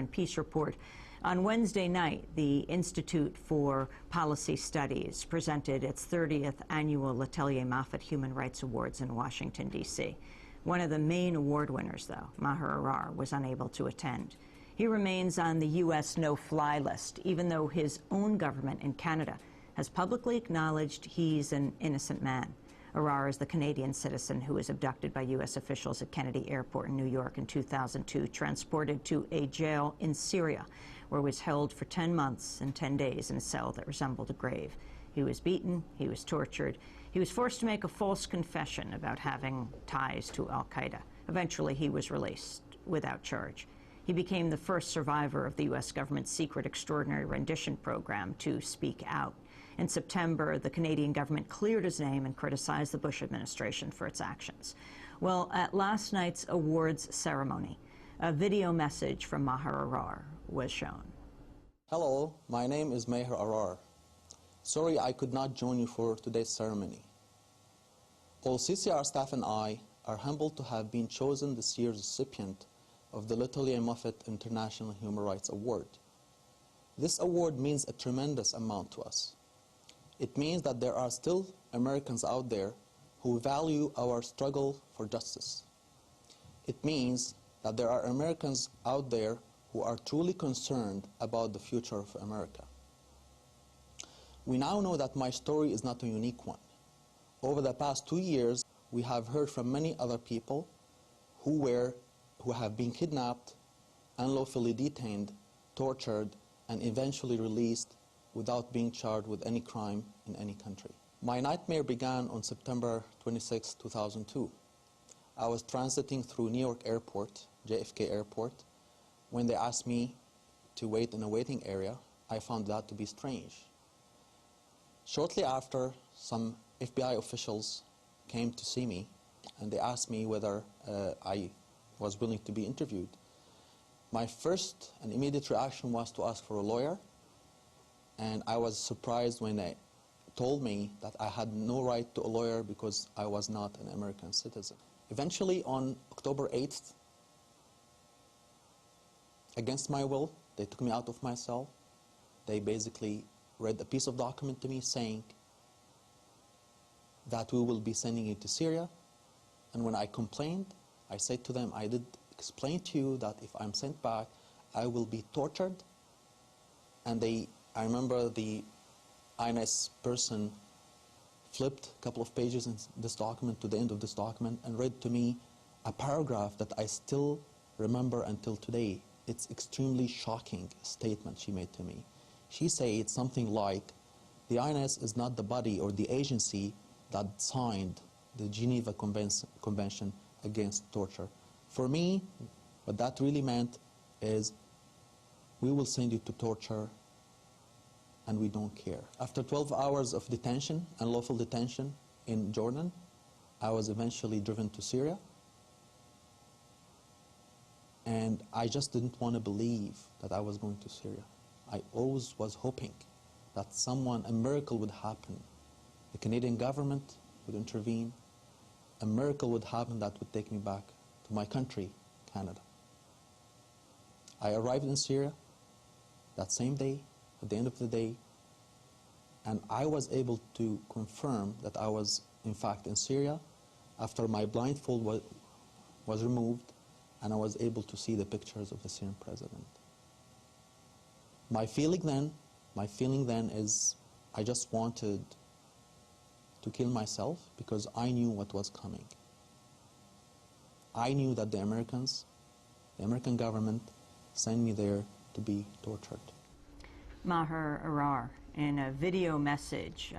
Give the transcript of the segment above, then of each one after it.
and Peace Report. On Wednesday night, the Institute for Policy Studies presented its 30th annual Letelier Moffett Human Rights Awards in Washington, D.C. One of the main award winners, though, Maher Arar, was unable to attend. He remains on the U.S. no-fly list, even though his own government in Canada has publicly acknowledged he's an innocent man. Arar is the Canadian citizen who was abducted by U.S. officials at Kennedy Airport in New York in 2002, transported to a jail in Syria, where he was held for 10 months and 10 days in a cell that resembled a grave. He was beaten, he was tortured, he was forced to make a false confession about having ties to al-Qaeda. Eventually, he was released without charge. He became the first survivor of the U.S. government's secret extraordinary rendition program to speak out. In September, the Canadian government cleared his name and criticized the Bush administration for its actions. Well, at last night's awards ceremony, a video message from Maher Arar was shown. Hello, my name is Maher Arar. Sorry I could not join you for today's ceremony. All CCR staff and I are humbled to have been chosen this year's recipient of the Letelier Moffett International Human Rights Award. This award means a tremendous amount to us. It means that there are still Americans out there who value our struggle for justice. It means that there are Americans out there who are truly concerned about the future of America. We now know that my story is not a unique one. Over the past 2 years, we have heard from many other people who have been kidnapped, unlawfully detained, tortured, and eventually released without being charged with any crime in any country. My nightmare began on September 26, 2002. I was transiting through New York Airport, JFK Airport. When they asked me to wait in a waiting area, I found that to be strange. Shortly after, some FBI officials came to see me, and they asked me whether I was willing to be interviewed. My first and immediate reaction was to ask for a lawyer, and I was surprised when they told me that I had no right to a lawyer because I was not an American citizen. Eventually, on October 8th, against my will, they took me out of my cell. They basically read a piece of document to me saying that we will be sending you to Syria. And when I complained, I said to them, I did explain to you that if I'm sent back, I will be tortured. And I remember the INS person flipped a couple of pages in this document to the end of this document and read to me a paragraph that I still remember until today. It's extremely shocking statement she made to me. She said something like, the INS is not the body or the agency that signed the Geneva Convention against torture. For me, what that really meant is, we will send you to torture and we don't care. After 12 hours of detention, unlawful detention in Jordan, I was eventually driven to Syria. And I just didn't want to believe that I was going to Syria. I always was hoping that a miracle would happen. The Canadian government would intervene. A miracle would happen that would take me back to my country, Canada. I arrived in Syria that same day, at the end of the day, and I was able to confirm that I was, in fact, in Syria after my blindfold was removed, and I was able to see the pictures of the Syrian president. My feeling then is I just wanted to kill myself because I knew what was coming. I knew that the American government, sent me there to be tortured. Maher Arar, in a video message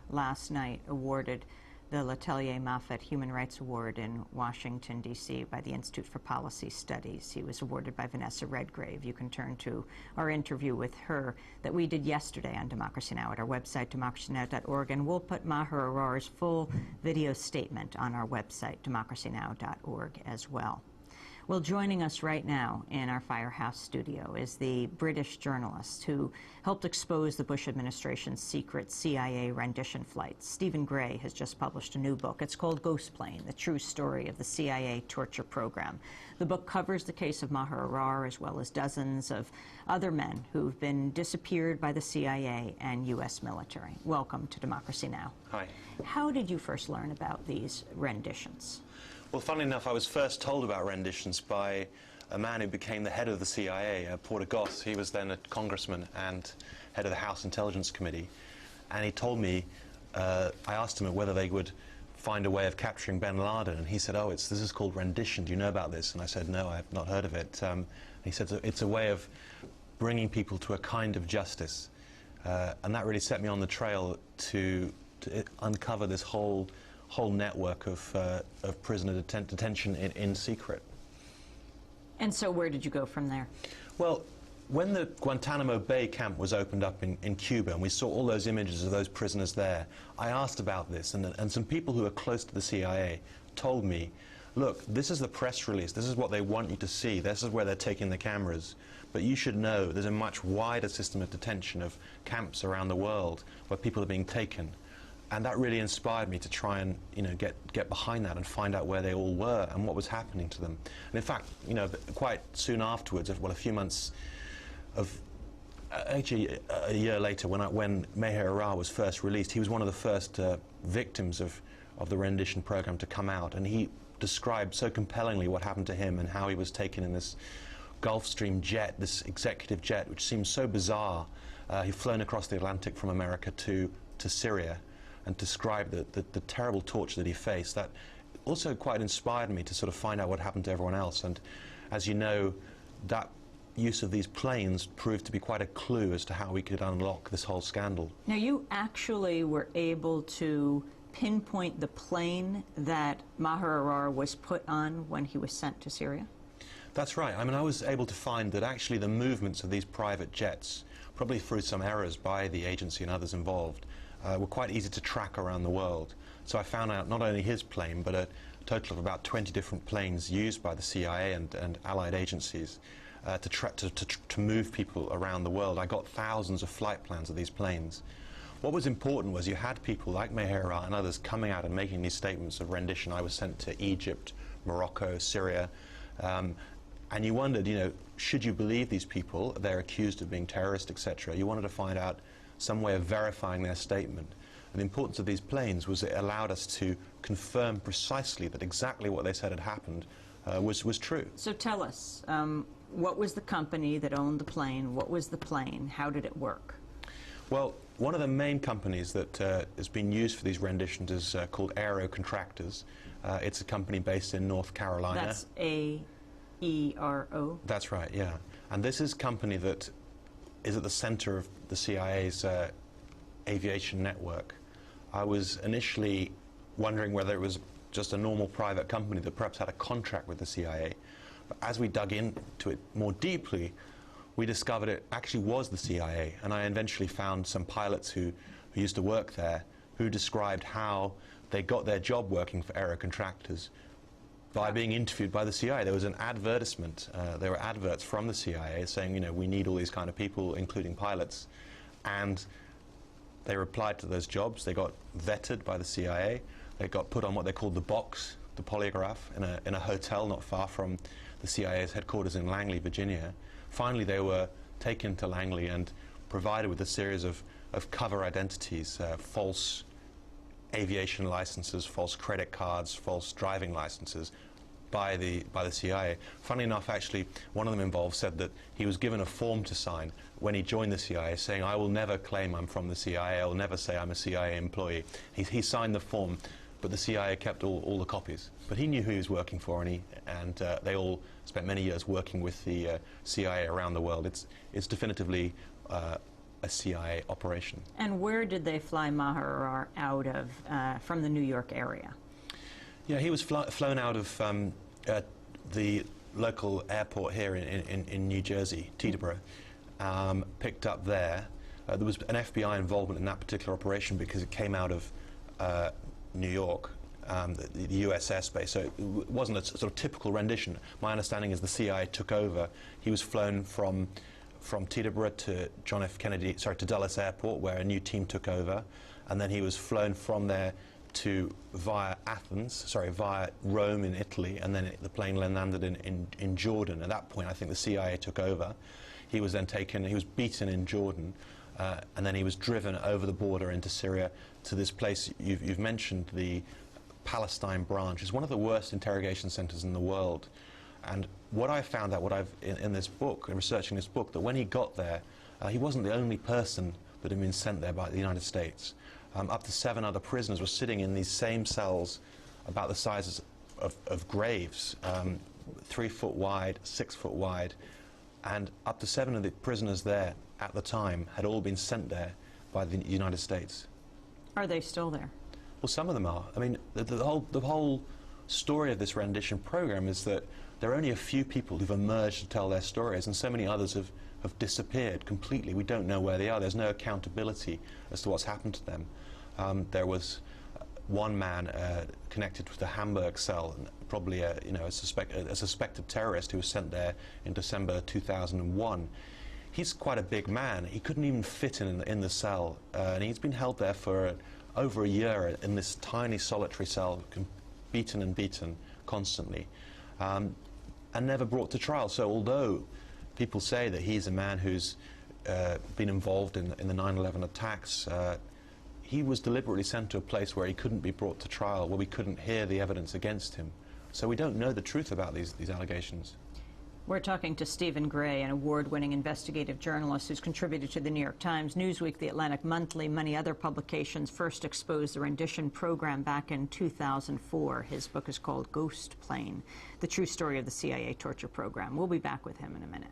last night, awarded the Letelier Moffett Human Rights Award in Washington, D.C. by the Institute for Policy Studies. He was awarded by Vanessa Redgrave. You can turn to our interview with her that we did yesterday on Democracy Now! At our website, democracynow.org, and we'll put Maher Arar's full video statement on our website, democracynow.org, as well. Well, joining us right now in our Firehouse studio is the British journalist who helped expose the Bush administration's secret CIA rendition flights. Stephen Gray has just published a new book. It's called Ghost Plane, the true story of the CIA torture program. The book covers the case of Maher Arar as well as dozens of other men who've been disappeared by the CIA and U.S. military. Welcome to Democracy Now! Hi. How did you first learn about these renditions? Well, funnily enough, I was first told about renditions by a man who became the head of the CIA, Porter Goss. He was then a congressman and head of the House Intelligence Committee. And he told me, I asked him whether they would find a way of capturing bin Laden, and he said, oh, this is called rendition. Do you know about this? And I said, no, I have not heard of it. He said, it's a way of bringing people to a kind of justice. And that really set me on the trail to uncover this whole network of prisoner detention in secret. And so where did you go from there? Well, when the Guantanamo Bay camp was opened up in Cuba and we saw all those images of those prisoners there, I asked about this, and some people who are close to the CIA told me, look, this is the press release, this is what they want you to see, this is where they're taking the cameras, but you should know there's a much wider system of detention of camps around the world where people are being taken. And that really inspired me to try and, get behind that and find out where they all were and what was happening to them. And in fact, quite soon afterwards, well, a few months actually a year later, when Maher Arar was first released, he was one of the first victims of the rendition program to come out, and he described so compellingly what happened to him and how he was taken in this Gulfstream jet, this executive jet, which seems so bizarre. He'd flown across the Atlantic from America to Syria, and described the terrible torture that he faced. That also quite inspired me to sort of find out what happened to everyone else. And as you know, that use of these planes proved to be quite a clue as to how we could unlock this whole scandal. Now, you actually were able to pinpoint the plane that Maher Arar was put on when he was sent to Syria? That's right. I mean, I was able to find that actually the movements of these private jets, probably through some errors by the agency and others involved, were quite easy to track around the world. So I found out not only his plane, but a total of about 20 different planes used by the CIA and allied agencies to move people around the world. I got thousands of flight plans of these planes. What was important was you had people like Maher Arar and others coming out and making these statements of rendition. I was sent to Egypt, Morocco, Syria, and you wondered, should you believe these people? They're accused of being terrorists, etc. You wanted to find out some way of verifying their statement. And the importance of these planes was it allowed us to confirm precisely that exactly what they said had happened was true. So tell us, what was the company that owned the plane? What was the plane? How did it work? Well, one of the main companies that has been used for these renditions is called Aero Contractors. It's a company based in North Carolina. That's A-E-R-O? That's right, yeah. And this is a company that is at the center of the CIA's aviation network. I was initially wondering whether it was just a normal private company that perhaps had a contract with the CIA. But as we dug into it more deeply, we discovered it actually was the CIA. And I eventually found some pilots who used to work there who described how they got their job working for Aero Contractors by being interviewed by the CIA. There was an advertisement, there were adverts from the CIA saying, we need all these kind of people, including pilots, and they replied to those jobs. They got vetted by the CIA. They got put on what they called the box, the polygraph, in a hotel not far from the CIA's headquarters in Langley, Virginia. Finally, they were taken to Langley and provided with a series of cover identities, false aviation licenses, false credit cards, false driving licenses by the CIA. Funnily enough, actually, one of them involved said that he was given a form to sign when he joined the CIA saying, I will never claim I'm from the CIA, I will never say I'm a CIA employee. He signed the form, but the CIA kept all the copies. But he knew who he was working for, and they all spent many years working with the CIA around the world. It's definitively a CIA operation. And where did they fly Maher Arar out of, from the New York area? Yeah, he was flown out of the local airport here in New Jersey, Teterboro, picked up there. There was an FBI involvement in that particular operation because it came out of New York, the US airspace. So it wasn't a sort of typical rendition. My understanding is the CIA took over. He was flown from Teterboro to John F. Kennedy, to Dulles Airport, where a new team took over, and then he was flown from there via Rome in Italy, and then the plane landed in Jordan. At that point, I think the CIA took over. He was then taken, he was beaten in Jordan, and then he was driven over the border into Syria to this place you've mentioned, the Palestine branch. It's one of the worst interrogation centers in the world. And what I found out, in this book, in researching this book, that when he got there, he wasn't the only person that had been sent there by the United States. Up to 7 other prisoners were sitting in these same cells about the sizes of graves, 3 foot wide, 6 foot wide, and up to 7 of the prisoners there at the time had all been sent there by the United States. Are they still there? Well, some of them are. I mean, the whole story of this rendition program is that there are only a few people who've emerged to tell their stories, and so many others have disappeared completely. We don't know where they are. There's no accountability as to what's happened to them. There was one man connected with the Hamburg cell, probably a suspected terrorist who was sent there in December 2001. He's quite a big man. He couldn't even fit in the cell, and he's been held there for over a year in this tiny solitary cell, beaten and beaten constantly, and never brought to trial. So although people say that he's a man who's been involved in the 9/11 attacks, he was deliberately sent to a place where he couldn't be brought to trial, where we couldn't hear the evidence against him. So we don't know the truth about these allegations. We're talking to Stephen Gray, an award-winning investigative journalist who's contributed to the New York Times, Newsweek, The Atlantic Monthly, many other publications. First exposed the rendition program back in 2004. His book is called Ghost Plane, The True Story of the CIA Torture Program. We'll be back with him in a minute.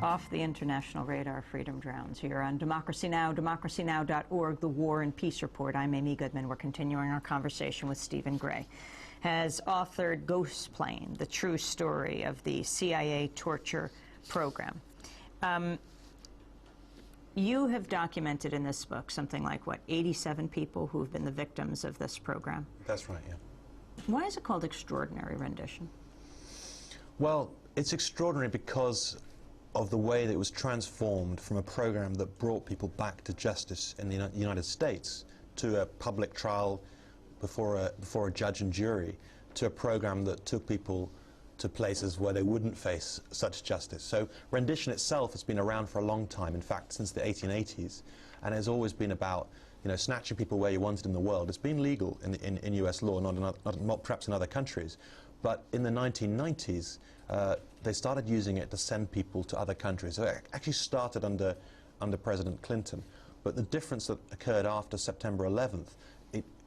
Off the international radar, freedom drowns. Here on Democracy Now!, democracynow.org, the War and Peace Report. I'm Amy Goodman. We're continuing our conversation with Stephen Gray. Has authored Ghost Plane, The True Story of the CIA Torture Program. You have documented in this book something like, what, 87 people who have been the victims of this program? That's right, yeah. Why is it called Extraordinary Rendition? Well, it's extraordinary because of the way that it was transformed from a program that brought people back to justice in the United States to a public trial before a judge and jury, to a program that took people to places where they wouldn't face such justice. So rendition itself has been around for a long time, in fact since the 1880s, and has always been about, you know, snatching people where you wanted in the world. It's been legal in US law, not perhaps in other countries, but in the 1990s they started using it to send people to other countries. So it actually started under President Clinton, but the difference that occurred after September 11th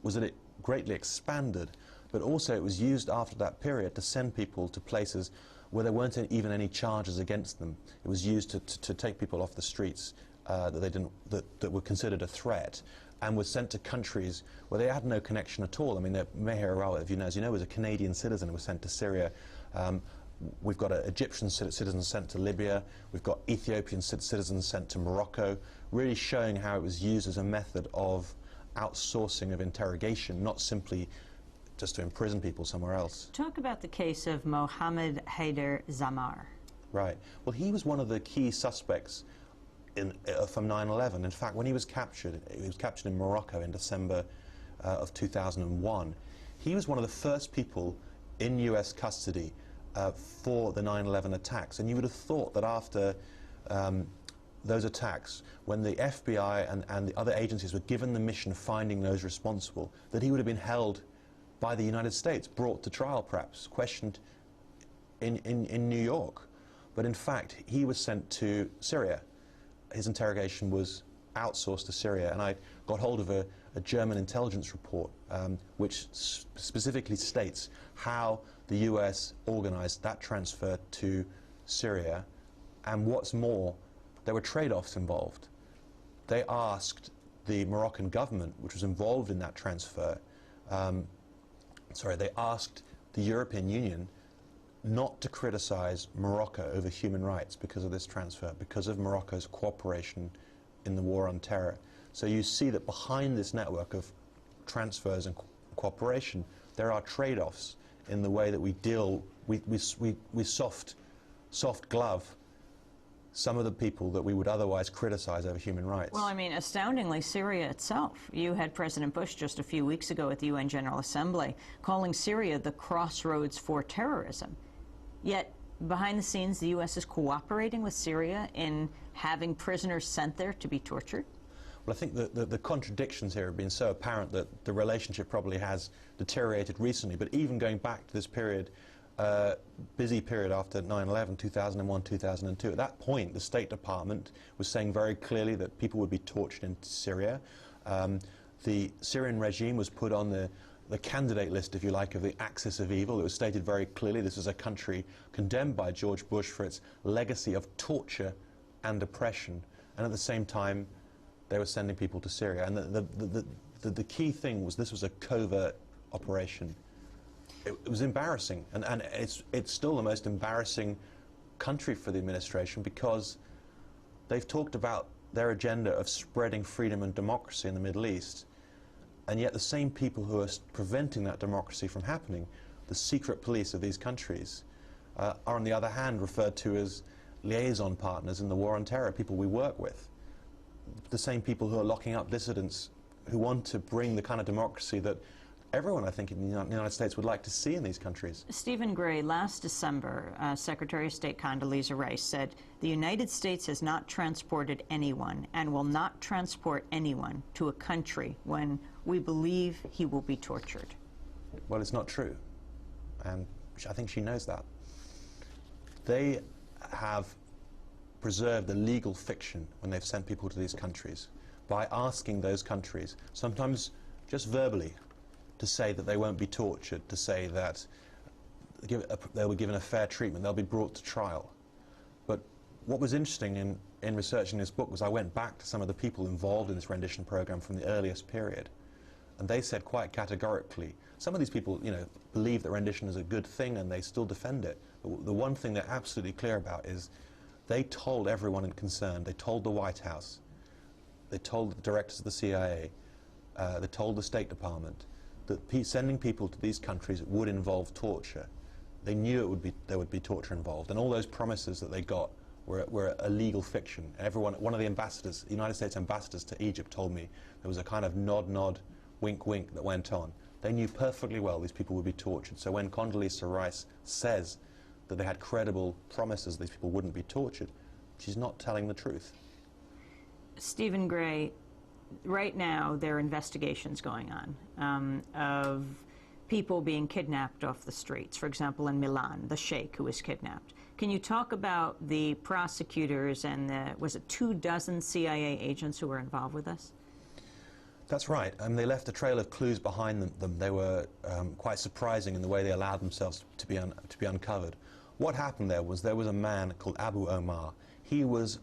was that it greatly expanded, but also it was used after that period to send people to places where there weren't even any charges against them. It was used to take people off the streets that were considered a threat, and was sent to countries where they had no connection at all. I mean, Maher Arar, as you know, was a Canadian citizen who was sent to Syria We've got Egyptian citizens sent to Libya. We've got Ethiopian citizens sent to Morocco, really showing how it was used as a method of outsourcing of interrogation, not simply just to imprison people somewhere else. Talk about the case of Mohammed Haider Zamar. Right. Well, he was one of the key suspects from 9/11. In fact, when he was captured in Morocco in December of 2001. He was one of the first people in U.S. custody for the 9/11 attacks. And you would have thought that after those attacks, when the FBI and the other agencies were given the mission of finding those responsible, that he would have been held by the United States, brought to trial perhaps, questioned in New York. But in fact, he was sent to Syria. His interrogation was outsourced to Syria, and I got hold of a German intelligence report which specifically states how the US organized that transfer to Syria, and what's more, there were trade-offs involved. They asked the Moroccan government, which was involved in that transfer, they asked the European Union not to criticize Morocco over human rights because of this transfer, because of Morocco's cooperation in the war on terror. So you see that behind this network of transfers and cooperation, there are trade-offs in the way that we deal, we soft glove some of the people that we would otherwise criticize over human rights. Well, I mean, astoundingly, Syria itself. You had President Bush just a few weeks ago at the UN General Assembly calling Syria the crossroads for terrorism. Yet, behind the scenes, the U.S. is cooperating with Syria in having prisoners sent there to be tortured? Well, I think the contradictions here have been so apparent that the relationship probably has deteriorated recently. But even going back to this period, busy period after 9/11, 2001, 2002, at that point, the State Department was saying very clearly that people would be tortured in Syria. The Syrian regime was put on the candidate list, if you like, of the axis of evil. It was stated very clearly this is a country condemned by George Bush for its legacy of torture and oppression, and at the same time they were sending people to Syria. And the key thing was this was a covert operation. It was embarrassing, and it's still the most embarrassing country for the administration, because they've talked about their agenda of spreading freedom and democracy in the Middle East, and yet the same people who are preventing that democracy from happening, the secret police of these countries, are on the other hand referred to as liaison partners in the war on terror, people we work with. The same people who are locking up dissidents who want to bring the kind of democracy that everyone, I think, in the United States would like to see in these countries. Stephen Gray, last December, Secretary of State Condoleezza Rice said, "The United States has not transported anyone and will not transport anyone to a country when we believe he will be tortured." Well, it's not true, and I think she knows that. They have preserved a legal fiction when they've sent people to these countries by asking those countries, sometimes just verbally, to say that they won't be tortured, to say that they'll be given a fair treatment, they'll be brought to trial. But what was interesting in researching this book was I went back to some of the people involved in this rendition program from the earliest period, and they said quite categorically, some of these people, believe that rendition is a good thing and they still defend it. But the one thing they're absolutely clear about is they told everyone concerned, they told the White House, they told the directors of the CIA, they told the State Department, that sending people to these countries would involve torture. They knew there would be torture involved, and all those promises that they got were a legal fiction. One of the ambassadors, the United States ambassadors to Egypt, told me there was a kind of nod, wink, wink that went on. They knew perfectly well these people would be tortured. So when Condoleezza Rice says that they had credible promises these people wouldn't be tortured, she's not telling the truth. Stephen Gray, right now there are investigations going on of people being kidnapped off the streets. For example, in Milan, the sheikh who was kidnapped. Can you talk about the prosecutors and was it 24 CIA agents who were involved with this? That's right. They left a trail of clues behind them. They were quite surprising in the way they allowed themselves to be uncovered. What happened there was a man called Abu Omar. He was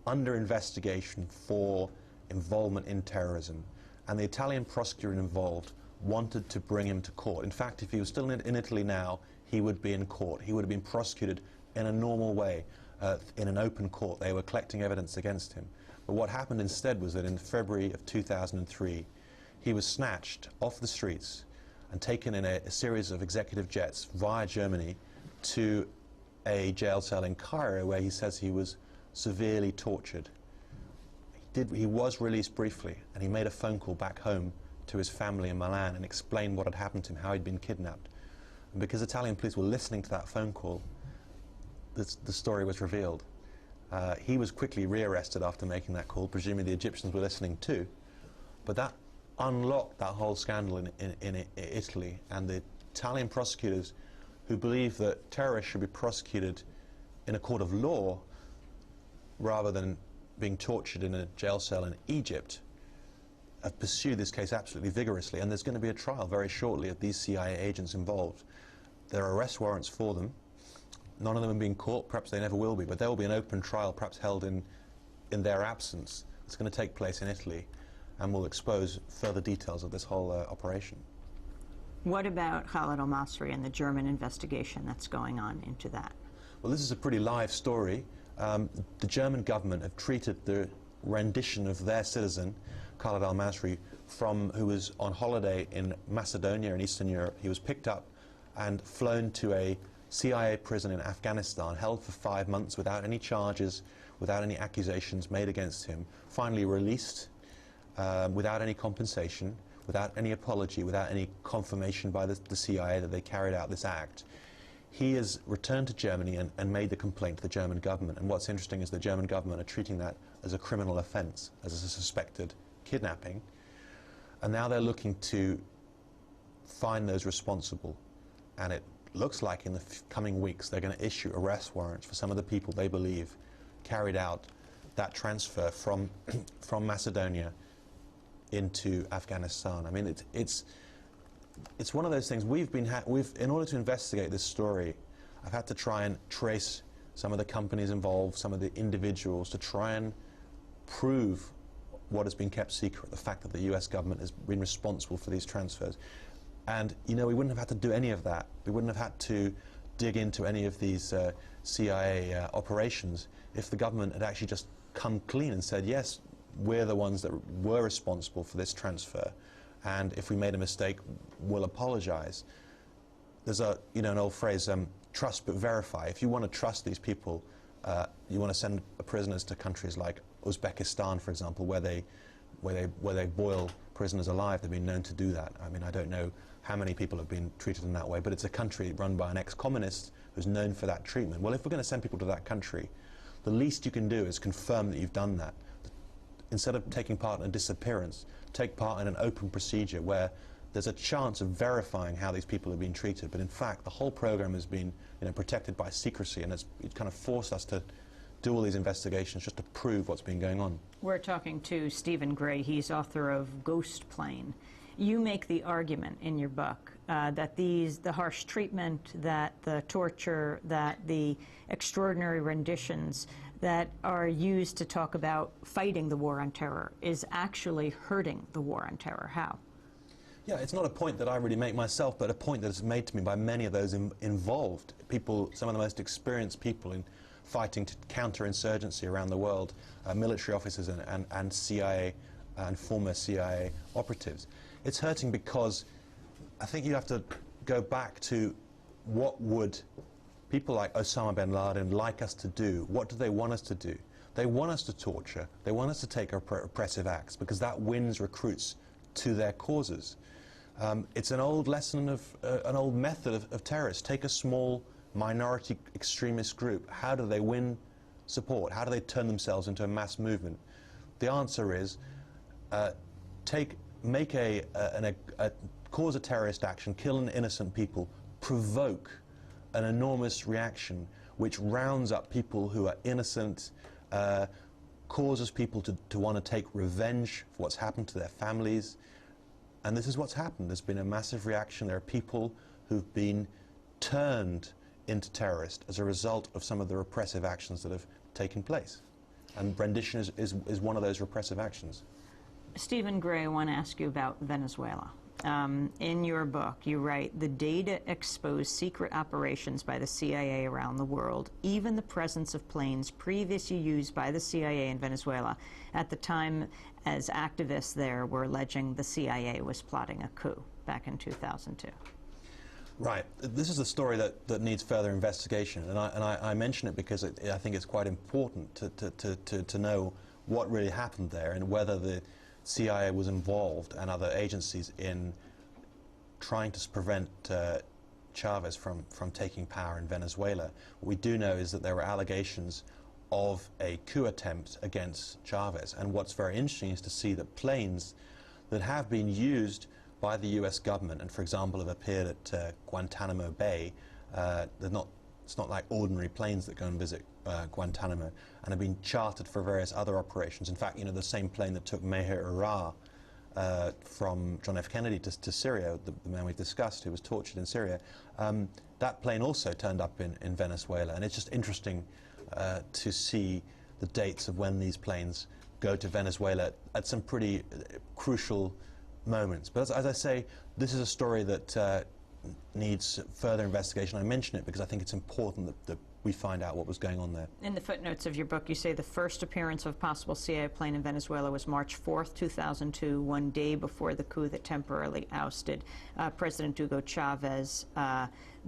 under investigation for involvement in terrorism, and the Italian prosecutor involved wanted to bring him to court. In fact, if he was still in Italy now, he would be in court. He would have been prosecuted in a normal way, in an open court. They were collecting evidence against him. But what happened instead was that in February of 2003, he was snatched off the streets and taken in a series of executive jets via Germany to a jail cell in Cairo, where he says he was severely tortured. He was released briefly, and he made a phone call back home to his family in Milan and explained what had happened to him, how he'd been kidnapped. And because Italian police were listening to that phone call, the story was revealed. He was quickly rearrested after making that call. Presumably the Egyptians were listening too. But that unlocked that whole scandal in Italy, and the Italian prosecutors, who believe that terrorists should be prosecuted in a court of law rather than being tortured in a jail cell in Egypt, have pursued this case absolutely vigorously, and there's going to be a trial very shortly of these CIA agents involved. There are arrest warrants for them. None of them have been caught, perhaps they never will be, but there will be an open trial, perhaps held in their absence. It's going to take place in Italy, and will expose further details of this whole operation. What about Khalid al-Masri and the German investigation that's going on into that? Well, this is a pretty live story. The German government have treated the rendition of their citizen, Khalid al-Masri, who was on holiday in Macedonia in Eastern Europe. He was picked up and flown to a CIA prison in Afghanistan, held for 5 months without any charges, without any accusations made against him, finally released without any compensation, without any apology, without any confirmation by the CIA that they carried out this act. He has returned to Germany and made the complaint to the German government. And what's interesting is the German government are treating that as a criminal offence, as a suspected kidnapping. And now they're looking to find those responsible. And it looks like in the coming weeks they're going to issue arrest warrants for some of the people they believe carried out that transfer from Macedonia into Afghanistan. I mean, it's one of those things. In order to investigate this story, I've had to try and trace some of the companies involved, some of the individuals, to try and prove what has been kept secret, the fact that the US government has been responsible for these transfers. And, you know, we wouldn't have had to do any of that. We wouldn't have had to dig into any of these CIA operations if the government had actually just come clean and said, yes, we're the ones that were responsible for this transfer, and if we made a mistake, we'll apologize. There's an old phrase, trust but verify. If you want to trust these people, you want to send prisoners to countries like Uzbekistan, for example, where they boil prisoners alive. They've been known to do that. I mean, I don't know how many people have been treated in that way, but it's a country run by an ex-communist who's known for that treatment. Well, if we're going to send people to that country, the least you can do is confirm that you've done that. Instead of taking part in a disappearance, take part in an open procedure where there's a chance of verifying how these people have been treated. But in fact, the whole program has been, protected by secrecy, and it kind of forced us to do all these investigations just to prove what's been going on. We're talking to Stephen Gray. He's author of Ghost Plane. You make the argument in your book that the harsh treatment, that the torture, that the extraordinary renditions that are used to talk about fighting the war on terror is actually hurting the war on terror. How? Yeah, it's not a point that I really make myself, but a point that is made to me by many of those involved. People, some of the most experienced people in fighting to counterinsurgency around the world, military officers and CIA and former CIA operatives. It's hurting because I think you have to go back to what would people like Osama bin Laden like us to do. What do they want us to do? They want us to torture. They want us to take oppressive acts because that wins recruits to their causes. It's an old lesson of an old method of terrorists. Take a small minority extremist group. How do they win support? How do they turn themselves into a mass movement? The answer is cause a terrorist action, kill an innocent people, provoke an enormous reaction which rounds up people who are innocent, causes people to want to take revenge for what's happened to their families. And this is what's happened. There's been a massive reaction. There are people who've been turned into terrorists as a result of some of the repressive actions that have taken place. And rendition is one of those repressive actions. Stephen Gray, I want to ask you about Venezuela. In your book, you write, the data exposed secret operations by the CIA around the world, even the presence of planes previously used by the CIA in Venezuela at the time as activists there were alleging the CIA was plotting a coup back in 2002. Right. This is a story that needs further investigation, and I mention it because I think it's quite important to know what really happened there and whether the CIA was involved and other agencies in trying to prevent Chavez from taking power in Venezuela. What we do know is that there were allegations of a coup attempt against Chavez, and what's very interesting is to see that planes that have been used by the U.S. government and, for example, have appeared at Guantanamo Bay. It's not like ordinary planes that go and visit Guantanamo, and have been chartered for various other operations. In fact, you know, the same plane that took Maher Arar from John F. Kennedy to Syria, the man we've discussed who was tortured in Syria, that plane also turned up in Venezuela. And it's just interesting to see the dates of when these planes go to Venezuela at some pretty crucial moments. But as I say, this is a story that needs further investigation. I mention it because I think it's important that we find out what was going on there. In the footnotes of your book, you say the first appearance of a possible CIA plane in Venezuela was March 4th, 2002, one day before the coup that temporarily ousted President Hugo Chavez.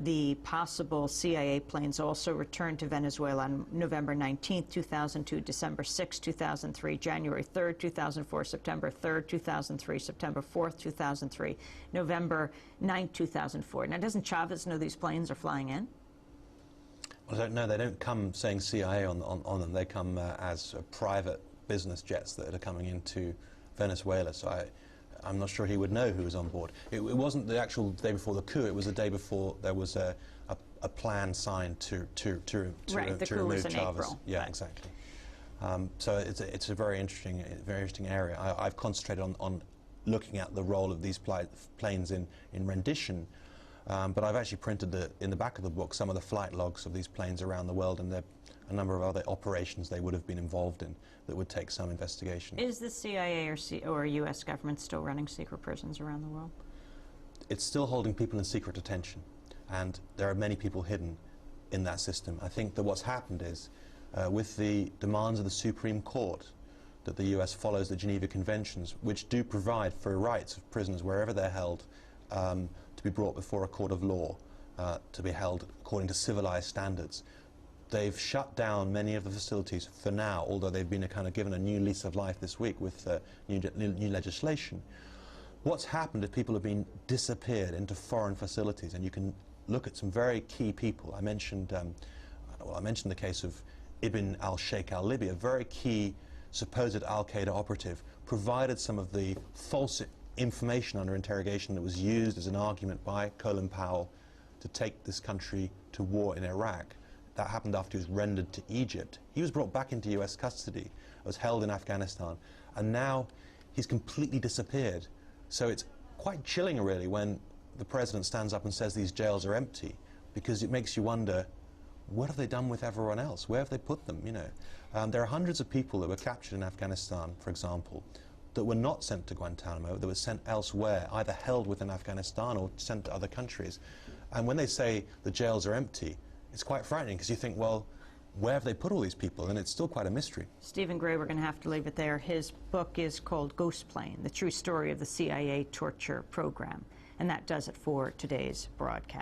The possible CIA planes also returned to Venezuela on November 19th, 2002, December 6th, 2003, January 3rd, 2004, September 3rd, 2003, September 4th, 2003, November 9th, 2004. Now, doesn't Chavez know these planes are flying in? I don't know. They don't come saying CIA on them. They come as private business jets that are coming into Venezuela. So I'm not sure he would know who was on board. It wasn't the actual day before the coup. It was the day before there was a plan signed to remove Chavez. April. Yeah, exactly. So it's a very interesting area. I've concentrated on looking at the role of these planes in Rendition. But I've actually printed in the back of the book some of the flight logs of these planes around the world, and there are a number of other operations they would have been involved in that would take some investigation. Is the CIA or U.S. government still running secret prisons around the world? It's still holding people in secret detention, and there are many people hidden in that system. I think that what's happened is, with the demands of the Supreme Court, that the U.S. follows the Geneva Conventions, which do provide for rights of prisoners wherever they're held, to be brought before a court of law, to be held according to civilized standards. They've shut down many of the facilities for now, although they've been given a new lease of life this week with new legislation. What's happened is people have been disappeared into foreign facilities, and you can look at some very key people. I mentioned the case of Ibn al-Sheikh al-Libi, a very key supposed al-Qaeda operative, provided some of the false information under interrogation that was used as an argument by Colin Powell to take this country to war in Iraq. That happened after he was rendered to Egypt. He was brought back into US custody, was held in Afghanistan, and now he's completely disappeared. So it's quite chilling, really, when the president stands up and says these jails are empty, because it makes you wonder, what have they done with everyone else? Where have they put them, you know? There are hundreds of people that were captured in Afghanistan, for example, that were not sent to Guantanamo, that were sent elsewhere, either held within Afghanistan or sent to other countries. And when they say the jails are empty, it's quite frightening, because you think, well, where have they put all these people? And it's still quite a mystery. Stephen Gray, we're going to have to leave it there. His book is called Ghost Plane, The True Story of the CIA Torture Program. And that does it for today's broadcast.